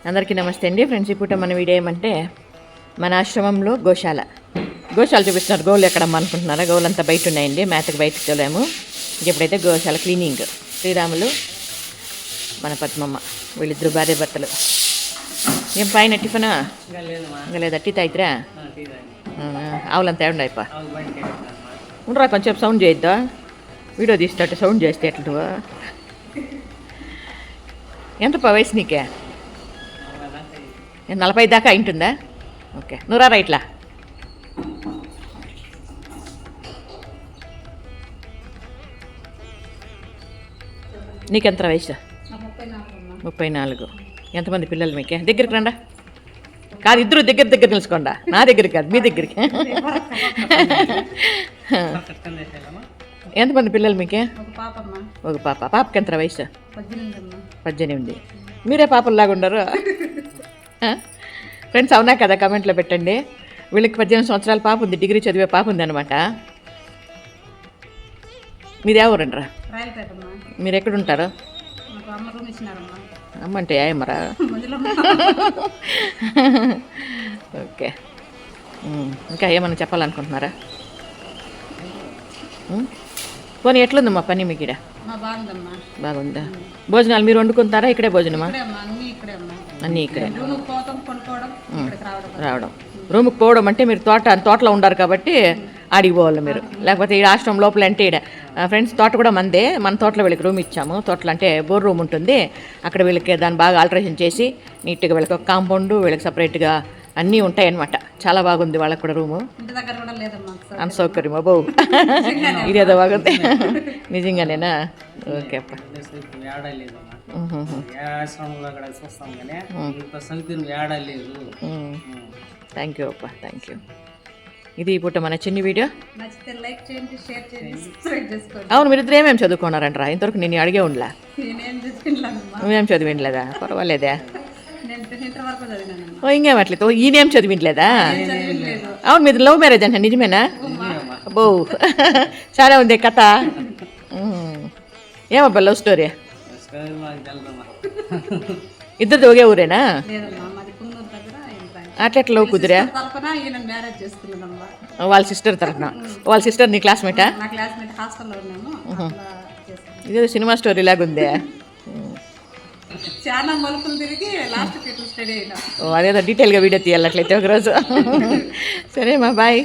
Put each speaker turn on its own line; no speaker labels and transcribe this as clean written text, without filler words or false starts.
అందరికీ నమస్తే అండి ఫ్రెండ్స్. ఇప్పుడు మన వీడియో ఏమంటే మన ఆశ్రమంలో గోశాల చూపిస్తున్నారు. గోవులు ఎక్కడమ్మా అనుకుంటున్నారా? గోవులంతా బయట ఉన్నాయండి, మేతకు బయటకు వెళ్ళాము. ఇప్పుడైతే గోశాల క్లీనింగ్. శ్రీరాములు మన పద్మమ్మ వీళ్ళిద్దరు భార్య భర్తలు. ఏం పైన టిఫినా ఇంకా లేదా? టీ తాయిద్రా? ఆవులంతా ఏమండి అయిపో ఉండరా, కొంచెం సౌండ్ చేయొద్దా? వీడియో తీస్తే సౌండ్ చేస్తే ఎట్లా? ఎంత వయసు నీకే? 40 దాకా అయింటుందా? ఓకే, నువ్వు రా ఇట్లా. నీకెంత వయసు? 34. ఎంతమంది పిల్లలు మీకే? దగ్గరికి రండా. కాదు, ఇద్దరు దగ్గర నిలుచుకోండా. నా దగ్గరికి కాదు, మీ దగ్గరికి. ఎంతమంది పిల్లలు మీకే? ఒక పాప. పాపకి ఎంత వయసు? 18. మీరే పాపల్లాగా ఉండరు ఫ్రెండ్స్, అవునా కదా? కమెంట్లో పెట్టండి. వీళ్ళకి 18 సంవత్సరాల పాప ఉంది, డిగ్రీ చదివే పాప ఉంది అనమాట. మీది ఏ ఊరండ్రా? మీరు ఎక్కడుంటారు? అమ్మ అంటే ఏమరా? ఓకే, ఇంకా ఏమన్నా చెప్పాలనుకుంటున్నారా? పోనీ ఎట్లుందమ్మా పని మీకు? ఇక్కడ బాగుందా? భోజనాలు మీరు వండుకుంటారా? ఇక్కడే భోజనమా? అన్నీ ఇక్కడే రావడం. రూమ్కి పోవడం అంటే మీరు తోటలో ఉండారు కాబట్టి ఆడికి పోవాలి మీరు. లేకపోతే ఈ ఆశ్రమం లోపల అంటే ఫ్రెండ్స్ తోట కూడా మందే. మన తోటలో వీళ్ళకి రూమ్ ఇచ్చాము. తోటలో అంటే బోర్ రూమ్ ఉంటుంది. అక్కడ వీళ్ళకి దాన్ని బాగా ఆల్టరేషన్ చేసి నీట్గా వీళ్ళకి ఒక కాంపౌండ్, వీళ్ళకి సపరేట్గా అన్నీ ఉంటాయి అన్నమాట. చాలా బాగుంది వాళ్ళకి కూడా రూము. అన్సౌకర్యం అబ్బో, ఇదేదో బాగుంది. నిజంగానేనా? ఓకే అప్ప. థ్యాంక్ యూ అప్ప, థ్యాంక్ యూ. ఇది ఇప్పుడు మన చిన్న వీడియో. అవును, మీరిద్దరు ఏమేమి చదువుకున్నారంటారా? ఇంతవరకు నేను అడిగే ఉండలా. నువ్వేం చదివిండలేదా? పర్వాలేదా? ఓ, ఇంకేం అట్లేదు. ఈయనేం చదివించలేదా? అవును, మీది లవ్ మ్యారేజ్ అంటే నిజమేనా? అబ్బో, చాలా ఉంది కథ. ఏమబ్బా లవ్ స్టోరీ? ఇద్దరిది ఒకే ఊరేనా? అట్లా లవ్ కుదిరా? వాళ్ళ సిస్టర్ తరఫున. వాళ్ళ సిస్టర్ నీ క్లాస్మేటా? ఇదే సినిమా స్టోరీ లాగా ఉందే.
చాలా మలుపులు తిరిగి లాస్ట్ స్టడీ అయినా.
అదేదో డీటెయిల్గా వీడియో తీయాలి అట్లయితే ఒకరోజు. సరే మా బాయ్.